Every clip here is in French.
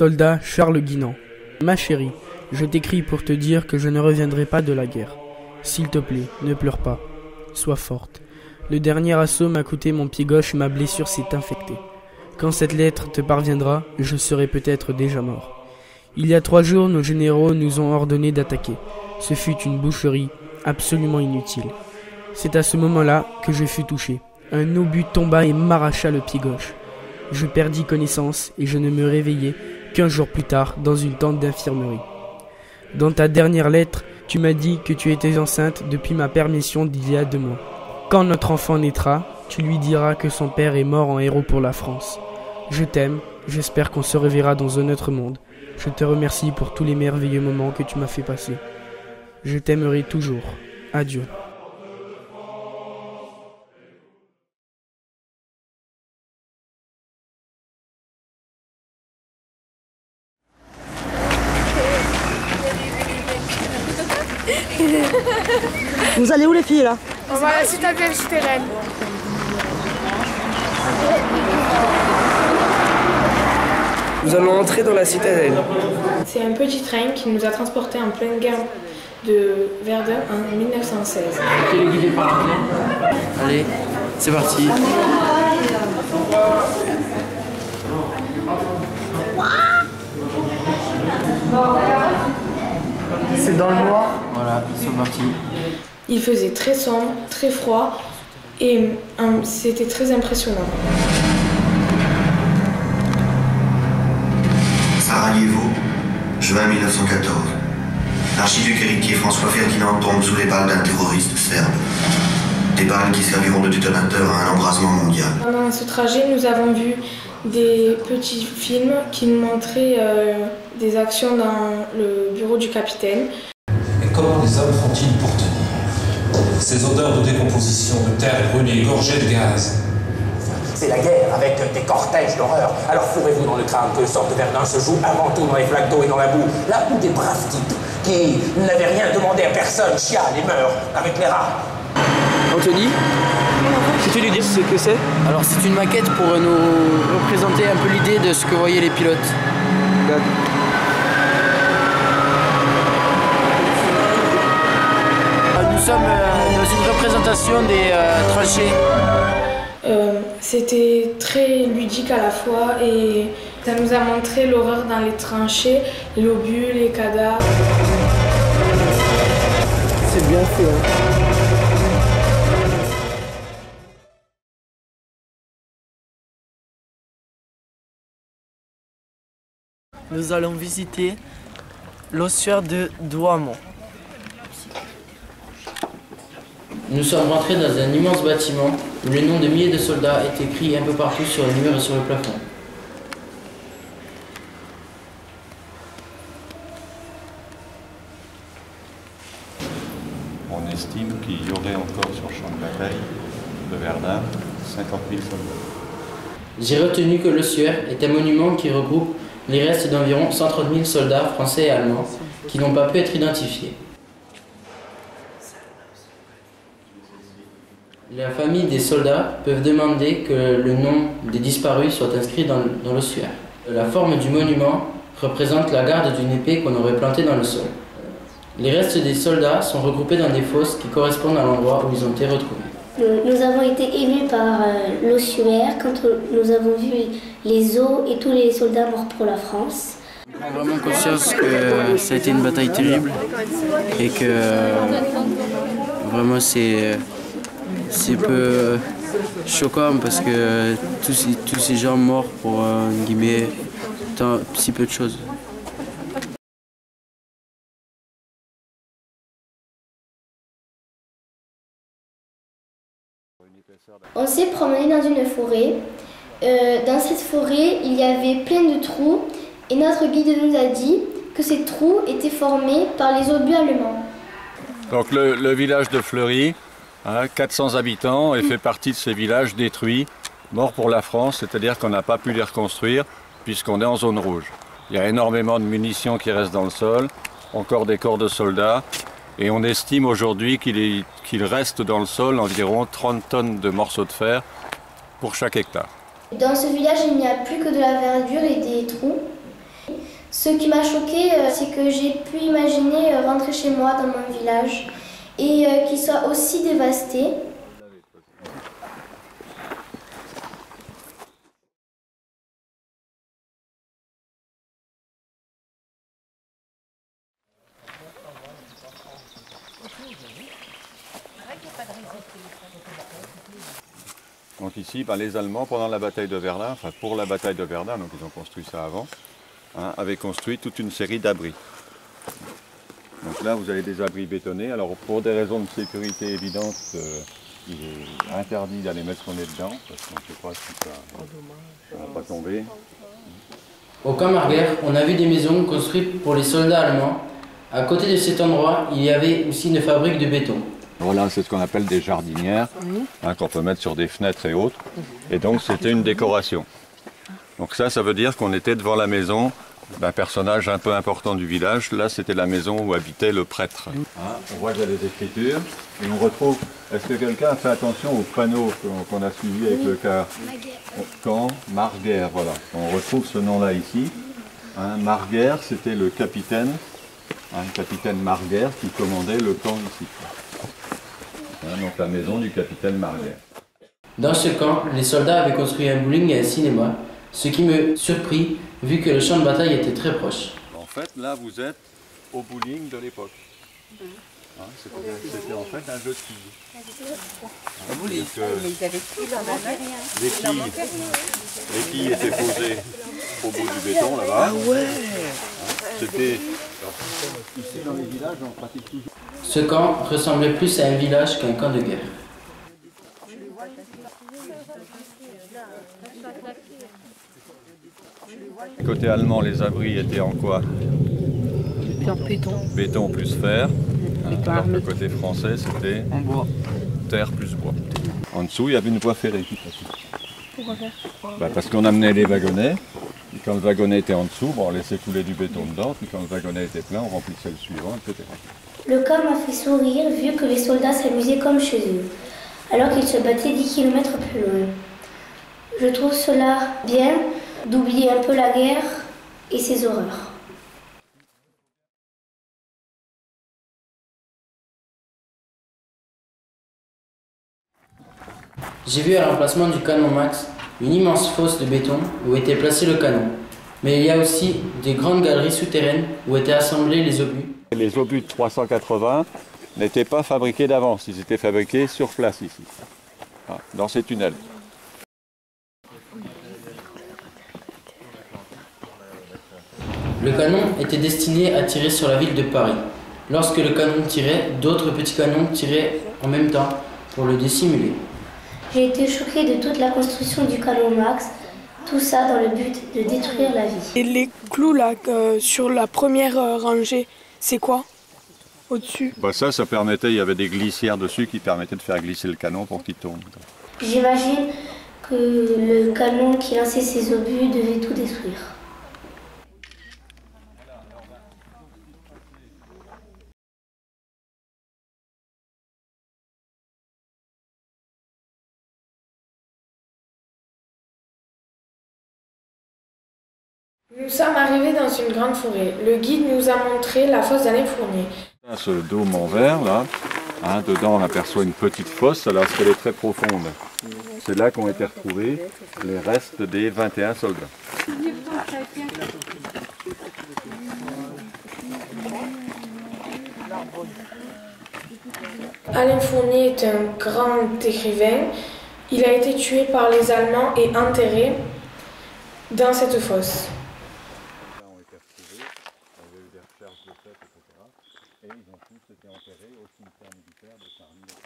Soldat Charles Guinan. Ma chérie, je t'écris pour te dire que je ne reviendrai pas de la guerre. S'il te plaît, ne pleure pas. Sois forte. Le dernier assaut m'a coûté mon pied gauche et ma blessure s'est infectée. Quand cette lettre te parviendra, je serai peut-être déjà mort. Il y a 3 jours, nos généraux nous ont ordonné d'attaquer. Ce fut une boucherie absolument inutile. C'est à ce moment-là que je fus touché. Un obus tomba et m'arracha le pied gauche. Je perdis connaissance et je ne me réveillai qu'1 jour plus tard dans une tente d'infirmerie. Dans ta dernière lettre, tu m'as dit que tu étais enceinte depuis ma permission d'il y a 2 mois. Quand notre enfant naîtra, tu lui diras que son père est mort en héros pour la France. Je t'aime, j'espère qu'on se reverra dans un autre monde. Je te remercie pour tous les merveilleux moments que tu m'as fait passer. Je t'aimerai toujours. Adieu. Vous allez où les filles là? On va à la citadelle souterraine. Nous allons entrer dans la citadelle. C'est un petit train qui nous a transportés en pleine guerre de Verdun en 1916. Téléguidé par l'armée. Allez, c'est parti. C'est dans le noir. Voilà, c'est parti. Il faisait très sombre, très froid et c'était très impressionnant. Sarajevo, juin 1914. L'archiduc héritier François-Ferdinand tombe sous les balles d'un terroriste serbe. Des balles qui serviront de détonateur à un embrasement mondial. Pendant ce trajet, nous avons vu des petits films qui nous montraient des actions dans le bureau du capitaine. Et comment les hommes font-ils pour tenir? Ces odeurs de décomposition, de terre brûlée, gorgées de gaz. C'est la guerre avec des cortèges d'horreur. Alors fourrez-vous dans le crâne que le sort de Verdun se joue avant tout dans les flaques d'eau et dans la boue. Là où des braves types qui n'avaient rien demandé à personne chialent et meurent avec les rats. Anthony, peux-tu nous dire ce que c'est? Alors c'est une maquette pour nous représenter un peu l'idée de ce que voyaient les pilotes. Nous sommes dans une représentation des tranchées. C'était très ludique à la fois et ça nous a montré l'horreur dans les tranchées, l'obus, les cadavres. C'est bien fait. Hein. Nous allons visiter l'ossuaire de Douaumont. Nous sommes rentrés dans un immense bâtiment où les noms de milliers de soldats étaient écrits un peu partout sur les murs et sur le plafond. On estime qu'il y aurait encore sur le champ de bataille de Verdun 50 000 soldats. J'ai retenu que l'ossuaire est un monument qui regroupe les restes d'environ 130 000 soldats français et allemands qui n'ont pas pu être identifiés. La famille des soldats peuvent demander que le nom des disparus soit inscrit dans l'ossuaire. La forme du monument représente la garde d'une épée qu'on aurait plantée dans le sol. Les restes des soldats sont regroupés dans des fosses qui correspondent à l'endroit où ils ont été retrouvés. Nous avons été émus par l'ossuaire quand nous avons vu les os et tous les soldats morts pour la France. Je prends vraiment conscience que ça a été une bataille terrible et que vraiment c'est peu choquant parce que tous ces gens morts pour guillemets si peu de choses. On s'est promené dans une forêt. Dans cette forêt, il y avait plein de trous et notre guide nous a dit que ces trous étaient formés par les obus allemands. Donc le village de Fleury, 400 habitants, et fait partie de ces villages détruits, morts pour la France, c'est-à-dire qu'on n'a pas pu les reconstruire puisqu'on est en zone rouge. Il y a énormément de munitions qui restent dans le sol, encore des corps de soldats, et on estime aujourd'hui qu'il reste dans le sol environ 30 tonnes de morceaux de fer pour chaque hectare. Dans ce village, il n'y a plus que de la verdure et des trous. Ce qui m'a choquée, c'est que j'ai pu imaginer rentrer chez moi dans mon village et qu'il soit aussi dévasté. Donc ici, les Allemands, pendant la bataille de Verdun, enfin pour la bataille de Verdun, donc ils ont construit ça avant, avaient construit toute une série d'abris. Donc là, vous avez des abris bétonnés. Alors pour des raisons de sécurité évidentes, il est interdit d'aller mettre son nez dedans, parce qu'on ne sait pas si ça ne va pas tomber. Au camp Marguer, on a vu des maisons construites pour les soldats allemands. À côté de cet endroit, il y avait aussi une fabrique de béton. Voilà, c'est ce qu'on appelle des jardinières, qu'on peut mettre sur des fenêtres et autres. Et donc c'était une décoration. Donc ça veut dire qu'on était devant la maison d'un personnage un peu important du village. Là, c'était la maison où habitait le prêtre. On voit qu'il y a des écritures et on retrouve... Est-ce que quelqu'un a fait attention au panneau qu'on a suivi avec le camp Marguer, voilà. On retrouve ce nom-là ici. Marguer, c'était le capitaine, capitaine Marguer qui commandait le camp ici. Donc la maison du capitaine Marguer. Dans ce camp, les soldats avaient construit un bowling et un cinéma, ce qui me surprit vu que le champ de bataille était très proche. En fait, là vous êtes au bowling de l'époque. C'était en fait un jeu de quilles. Les quilles étaient posées au bout du béton là-bas. Ah ouais. C'était ici dans les villages, on pratique toujours. Ce camp ressemblait plus à un village qu'un camp de guerre. Côté allemand, les abris étaient en quoi? En béton. Béton plus fer. Alors que côté français, c'était en bois. Terre plus bois. En dessous, il y avait une voie ferrée qui passait. Pourquoi faire? Parce qu'on amenait les wagonnets. Et quand le wagonnet était en dessous, on laissait couler du béton dedans. Puis quand le wagonnet était plein, on remplissait le suivant, etc. Le camp m'a fait sourire vu que les soldats s'amusaient comme chez eux, alors qu'ils se battaient 10 km plus loin. Je trouve cela bien d'oublier un peu la guerre et ses horreurs. J'ai vu à l'emplacement du canon Max une immense fosse de béton où était placé le canon. Mais il y a aussi des grandes galeries souterraines où étaient assemblés les obus. Les obus de 380 n'étaient pas fabriqués d'avance, ils étaient fabriqués sur place ici, dans ces tunnels. Le canon était destiné à tirer sur la ville de Paris. Lorsque le canon tirait, d'autres petits canons tiraient en même temps pour le dissimuler. J'ai été choquée de toute la construction du canon Max, tout ça dans le but de détruire la vie. Et les clous là, sur la première rangée, c'est quoi au-dessus? Ça permettait, il y avait des glissières dessus qui permettaient de faire glisser le canon pour qu'il tourne. J'imagine que le canon qui lançait ses obus devait tout détruire. Nous sommes arrivés dans une grande forêt. Le guide nous a montré la fosse d'Alain Fournier. Ce dôme en verre, là, dedans on aperçoit une petite fosse, alors qu'elle est très profonde. C'est là qu'ont été retrouvés les restes des 21 soldats. Alain Fournier est un grand écrivain. Il a été tué par les Allemands et enterré dans cette fosse. Et ils ont tous été enterrés au cimetière militaire de Saint-Denis.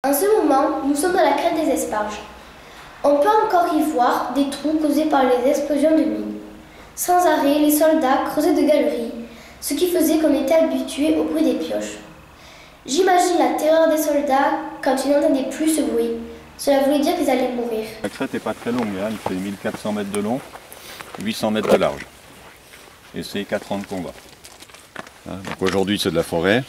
En ce moment, nous sommes dans la crête des Esparges. On peut encore y voir des trous causés par les explosions de mines. Sans arrêt, les soldats creusaient de galeries, ce qui faisait qu'on était habitué au bruit des pioches. J'imagine la terreur des soldats quand ils n'entendaient plus ce bruit. Cela voulait dire qu'ils allaient mourir. La crête n'est pas très longue, il fait 1400 mètres de long, 800 mètres de large. et c'est 4 ans de combat. Donc aujourd'hui c'est de la forêt.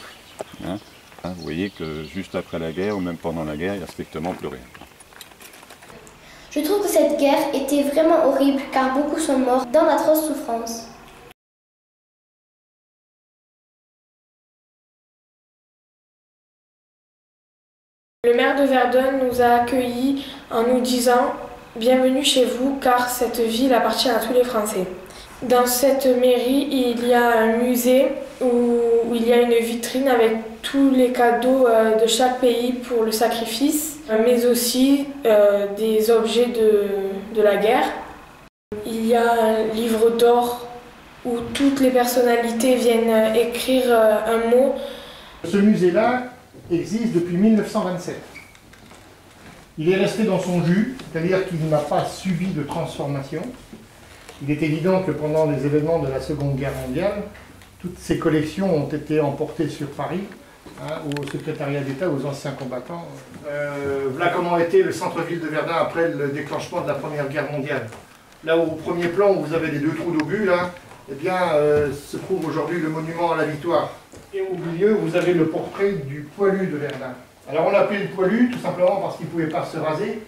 Vous voyez que juste après la guerre ou même pendant la guerre, il n'y a strictement plus rien. Je trouve que cette guerre était vraiment horrible car beaucoup sont morts dans d'atroces souffrances. Le maire de Verdun nous a accueillis en nous disant « Bienvenue chez vous car cette ville appartient à tous les Français ». Dans cette mairie, il y a un musée où il y a une vitrine avec tous les cadeaux de chaque pays pour le sacrifice, mais aussi des objets de la guerre. Il y a un livre d'or où toutes les personnalités viennent écrire un mot. Ce musée-là existe depuis 1927. Il est resté dans son jus, c'est-à-dire qu'il n'a pas subi de transformation. Il est évident que pendant les événements de la Seconde Guerre mondiale, toutes ces collections ont été emportées sur Paris, au secrétariat d'État, aux anciens combattants. Voilà comment était le centre-ville de Verdun après le déclenchement de la Première Guerre mondiale. Là, au premier plan, où vous avez les 2 trous d'obus, là, eh bien, se trouve aujourd'hui le monument à la Victoire. Et au milieu, vous avez le portrait du poilu de Verdun. Alors on l'appelait le poilu, tout simplement parce qu'il ne pouvait pas se raser,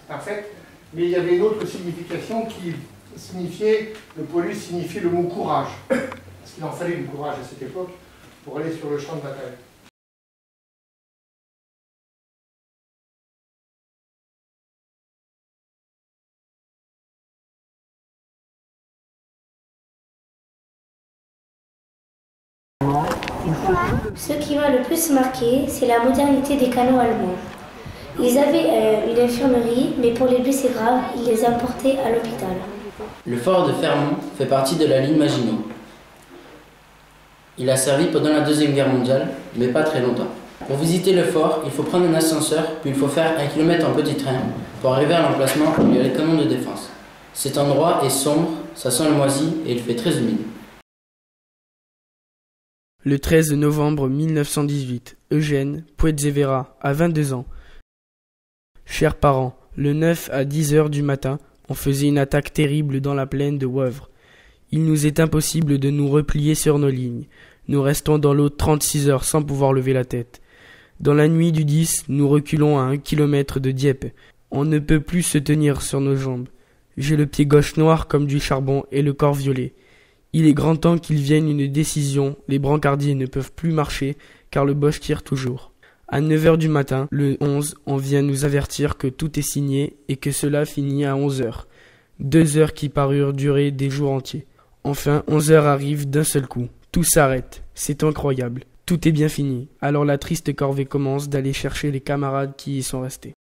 parfait, mais il y avait une autre signification qui signifiait, le poilu signifiait le mot courage. Parce qu'il en fallait du courage à cette époque pour aller sur le champ de bataille. Ce qui m'a le plus marqué, c'est la modernité des canons allemands. Ils avaient une infirmerie, mais pour les blessés graves, ils les emportaient à l'hôpital. Le fort de Fermont fait partie de la ligne Maginot. Il a servi pendant la Deuxième Guerre mondiale, mais pas très longtemps. Pour visiter le fort, il faut prendre un ascenseur, puis il faut faire 1 kilomètre en petit train pour arriver à l'emplacement où il y a les canons de défense. Cet endroit est sombre, ça sent le moisi et il fait très humide. Le 13 novembre 1918, Eugène Puetzevera a 22 ans. Chers parents, le 9 à 10 heures du matin, on faisait une attaque terrible dans la plaine de Wavre. Il nous est impossible de nous replier sur nos lignes. Nous restons dans l'eau 36 heures sans pouvoir lever la tête. Dans la nuit du 10, nous reculons à 1 kilomètre de Dieppe. On ne peut plus se tenir sur nos jambes. J'ai le pied gauche noir comme du charbon et le corps violet. Il est grand temps qu'il vienne une décision, les brancardiers ne peuvent plus marcher car le Boche tire toujours. À 9 heures du matin, le 11, on vient nous avertir que tout est signé et que cela finit à 11 heures. 2 heures qui parurent durer des jours entiers. Enfin, 11 heures arrivent d'un seul coup. Tout s'arrête. C'est incroyable. Tout est bien fini. Alors la triste corvée commence d'aller chercher les camarades qui y sont restés.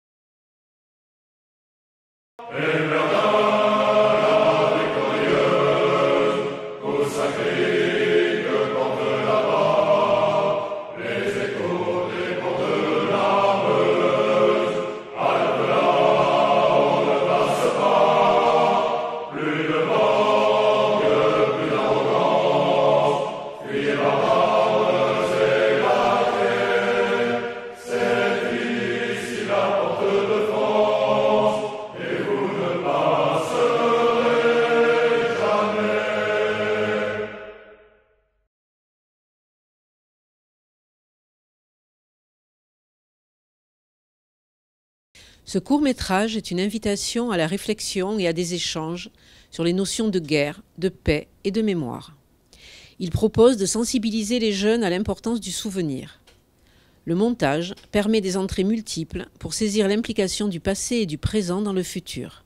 Ce court-métrage est une invitation à la réflexion et à des échanges sur les notions de guerre, de paix et de mémoire. Il propose de sensibiliser les jeunes à l'importance du souvenir. Le montage permet des entrées multiples pour saisir l'implication du passé et du présent dans le futur.